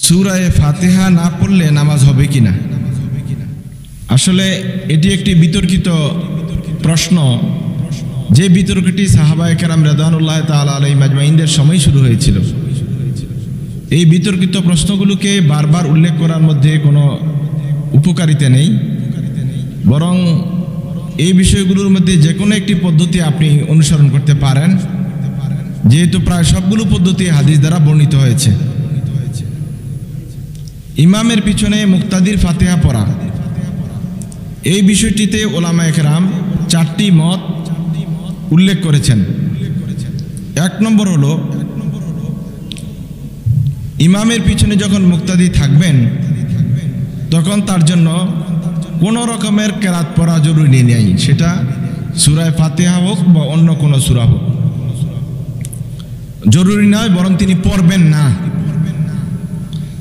সূরা ফাতিহা না পড়লে নামাজ হবে কিনা। আসলে এটি একটি বিতর্কিত প্রশ্ন, যে বিতর্কটি সাহাবায়ে কেরাম রাদিয়াল্লাহু তাআলা আলাইহিম আজমাইনদের সময় শুরু হয়েছিল। এই বিতর্কিত প্রশ্নগুলোকে বারবার উল্লেখ করার মধ্যে কোনো উপকারিতা নেই, বরং এই বিষয়গুলোর মধ্যে যে কোনো একটি পদ্ধতি আপনি অনুসরণ করতে পারেন, যেহেতু প্রায় সবগুলো পদ্ধতি হাদিস দ্বারা বর্ণিত হয়েছে। ইমামের পিছনে মুক্তাদির ফাতিহা পড়া, এই বিষয়টিতে ওলামায়ে কেরাম চারটি মত উল্লেখ করেছেন। এক নম্বর হলো, ইমামের পিছনে যখন মুক্তাদি থাকবেন তখন তার জন্য কোনো রকমের কেরাত পড়া জরুরি নেই, সেটা সূরা ফাতিহা হোক বা অন্য কোনো সূরা হোক, জরুরি নয়, বরং তিনি পড়বেন না।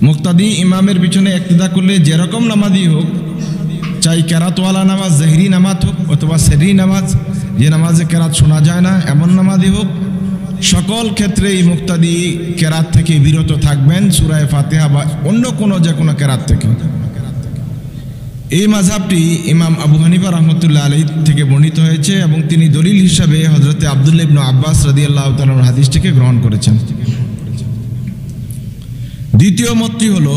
মুক্তাদি ইমামের পিছনে ইক্তেদা করলে যেরকম নামাজি হোক, চাই কেরাতওয়ালা নামাজ, জহরি নামাজ হোক অথবা সেরি নামাজ, যে নামাজে কেরাত শোনা যায় না এমন নামাজি হোক, সকল ক্ষেত্রেই মুক্তাদি কেরাত থেকে বিরত থাকবেন, সূরা ফাতিহা বা অন্য যে কোনো কেরাত থেকে। এই মাযহাবটি ইমাম আবু হানিফা রাহমাতুল্লাহ আলাইহি থেকে বর্ণিত হয়েছে এবং তিনি দলিল হিসাবে হযরতে আব্দুল্লাহ ইবনে আব্বাস রাদিয়াল্লাহু তাআলার হাদিসটিকে গ্রহণ করেছেন। দ্বিতীয় মতটি হলো,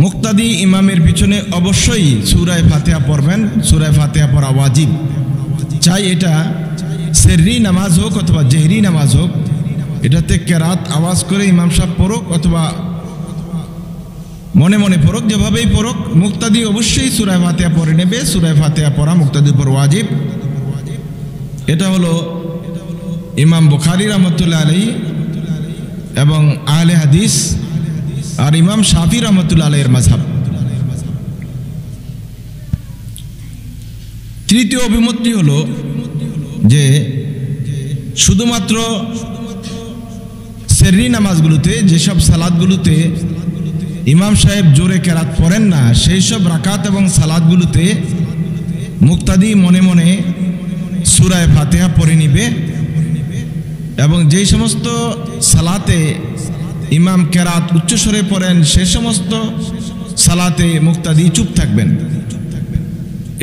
মুক্তাদি ইমামের পিছনে অবশ্যই সূরা ফাতিহা পড়বেন, সূরা ফাতিহা পড়া ওয়াজিব, চাই এটা সেররি নামাজ হোক অথবা জেহরি নামাজ হোক, এটাতে কেরাত আওয়াজ করে ইমাম সাহেব পড়ুক অথবা মনে মনে পড়ুক, যেভাবেই পড়ুক, মুক্তাদি অবশ্যই সূরা ফাতিহা পড়ে নেবে। সূরা ফাতিহা পড়া মুক্তাদির উপর ওয়াজিব। এটা হলো ইমাম বুখারী রাহমাতুল্লাহ আলাইহি এবং আহলে হাদিস আর ইমাম শাফি রাহমাতুল্লাহ আলাইহির মাযহাব। তৃতীয় অভিমতটি হলো যে শুধুমাত্র সেররি নামাজগুলোতে, যেসব সালাতগুলোতে ইমাম সাহেব জোরে কেরাত পড়েন না, সেই সব রাকাত এবং সালাতগুলোতে মুক্তাদি মনে মনে সূরা ফাতিহা পড়ে নিবে এবং যেই সমস্ত সালাতে ইমাম কেরাত উচ্চস্বরে পড়েন সে সমস্ত সালাতে মুক্তাদি চুপ থাকবেন।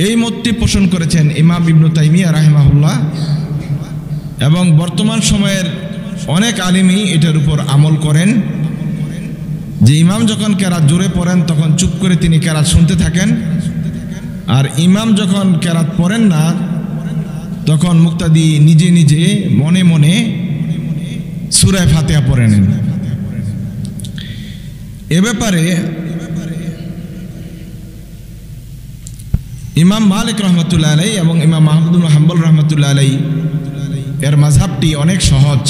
এই মতটি পোষণ করেছেন ইমাম ইবনে তাইমিয়া রাহিমাহুল্লাহ এবং বর্তমান সময়ের অনেক আলিমই এটার উপর আমল করেন, যে ইমাম যখন কেরাত জোরে পড়েন তখন চুপ করে তিনি কেরাত শুনতে থাকেন, আর ইমাম যখন কেরাত পড়েন না তখন মুক্তাদি নিজে নিজে মনে মনে সূরা ফাতিহা পড়ে নেন। এ ব্যাপারে ইমাম মালিক রহমতুল্লাহ আলাইহি এবং ইমাম আহমদ ইবনে হাম্বল রহমতুল্লাহ আলাইহি এর মাযহাবটি অনেক সহজ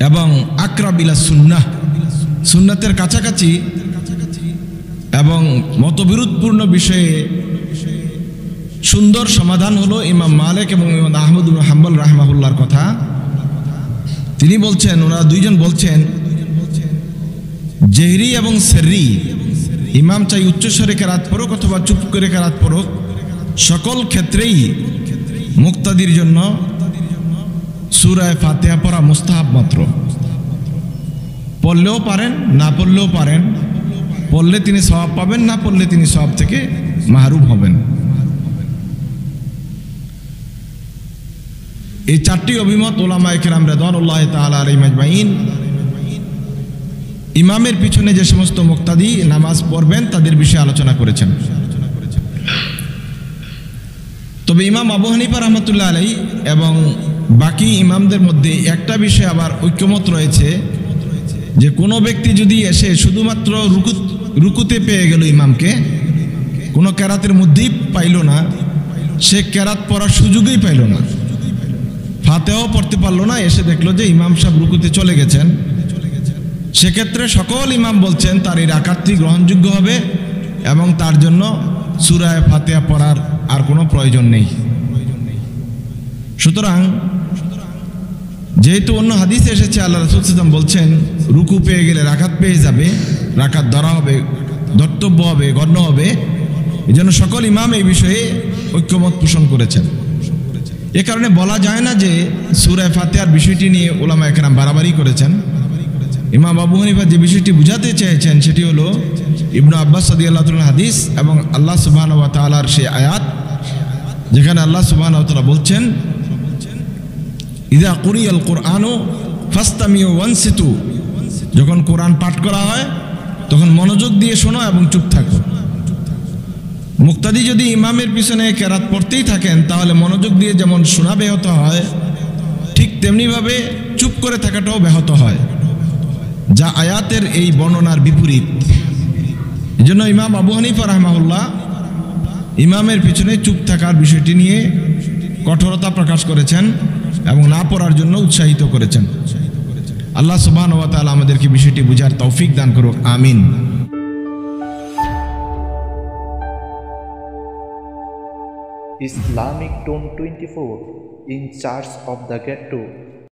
এবং আকরাব ইলা সুন্নাহ, সুন্নাতের কাছাকাছি এবং মতবিরোধপূর্ণ বিষয়ে সুন্দর সমাধান হলো ইমাম মালিক এবং ইমাম আহমদ ইবনে হাম্বল রাহিমাহুল্লাহর কথা। তিনি বলছেন, ওনারা দুইজন বলছেন, জেহরি এবং সেররি ইমাম চাই উচ্চস্বরে কেরাত পড়ুক অথবা চুপ করে কেরাত পড়ুক, সকল ক্ষেত্রেই মুক্তাদির জন্য সূরা ফাতিহা পড়া মুস্তাহাব মাত্র। পড়লেও পারেন, না পড়লেও পারেন, পড়লে তিনি সওয়াব পাবেন, না পড়লে তিনি সওয়াব থেকে মাহরুম হবেন। এই চারটি অভিমত উলামায়ে কেরাম রাদিয়াল্লাহু তাআলা আলাইহিম আজমাইন ইমামের পিছনে যে সমস্ত মুক্তাদি নামাজ পড়বেন তাদের বিষয়ে আলোচনা করেছেন। তবে ইমাম আবু হানিফা রাহমাতুল্লাহ আলাইহি এবং বাকি ইমামদের মধ্যে একটা বিষয় আবার ঐক্যমত রয়েছে, যে কোনো ব্যক্তি যদি এসে শুধুমাত্র রুকুতে পেয়ে গেল ইমামকে, কোনো কেরাতের মধ্যেই পাইল না, সে কেরাত পড়ার সুযোগই পাইল না, ফাতিহাও পড়তে পারলো না, এসে দেখলো যে ইমাম সাহেব রুকুতে চলে গেছেন, সেক্ষেত্রে সকল ইমাম বলছেন তার এই রাকাতটি গ্রহণযোগ্য হবে এবং তার জন্য সূরা ফাতিহা পড়ার আর কোনো প্রয়োজন নেই। সুতরাং যেহেতু অন্য হাদিসে এসেছে আল্লাহ রাসূল সাল্লাল্লাহু আলাইহি ওয়াসাল্লাম বলছেন রুকু পেয়ে গেলে রাকাত পেয়ে যাবে, রাকাত ধরা হবে, ধর্তব্য হবে, গণ্য হবে, এই জন্য সকল ইমাম এই বিষয়ে ঐক্যমত পোষণ করেছেন। এ কারণে বলা যায় না যে সূরা ফাতিহার বিষয়টি নিয়ে উলামায়ে কেরাম বাড়াবাড়ি করেছেন। ইমাম আবু হানিফা যে বিষয়টি বুঝাতে চেয়েছেন সেটি হলো ইবনু আব্বাস রাদিয়াল্লাহু তাআলা হাদিস এবং আল্লাহ সুবহানাহু ওয়া তাআলার সেই আয়াত, যেখানে আল্লাহ সুবহানাহু ওয়া তাআলা বলছেন, ইযা কুরিয়াল কুরআনু ফাসতামিউ ওয়ানসিতু, যখন কোরআন পাঠ করা হয় তখন মনোযোগ দিয়ে শোনো এবং চুপ থাকো। মুক্তাদি যদি ইমামের পিছনে কেরাত পড়তেই থাকেন তাহলে মনোযোগ দিয়ে যেমন শোনা ব্যাহত হয়, ঠিক তেমনিভাবে চুপ করে থাকাটাও ব্যাহত হয়, যা আয়াতের এই বর্ণনার বিপরীত। এজন্য ইমাম আবু হানিফা রাহিমাহুল্লাহ ইমামের পিছনে চুপ থাকার বিষয়টি নিয়ে কঠোরতা প্রকাশ করেছেন এবং না পড়ার জন্য উৎসাহিত করেছেন। আল্লাহ সুবহানাহু ওয়া তাআলা আমাদেরকে বিষয়টি বুঝার তৌফিক দান করুক, আমিন। Islamic Tone 24 in charge of the ghetto.